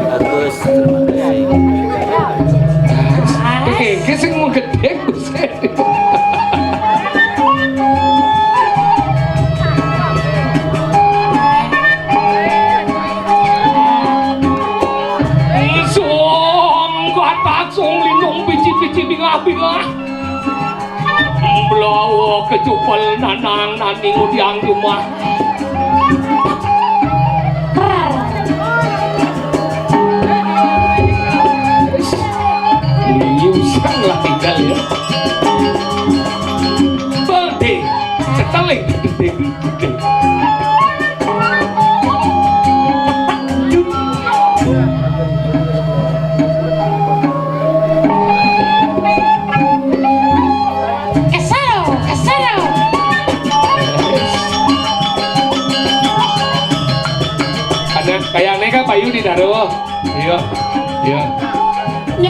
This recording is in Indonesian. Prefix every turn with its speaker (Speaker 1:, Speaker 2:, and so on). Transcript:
Speaker 1: Bagus, terima kasih.
Speaker 2: Sing mau gede buset. Blowo kecupel nanang naning udiang rumah liusang lah tinggal ya belde setelik gede kayaknya kan payu di daruh iya iya
Speaker 3: Ini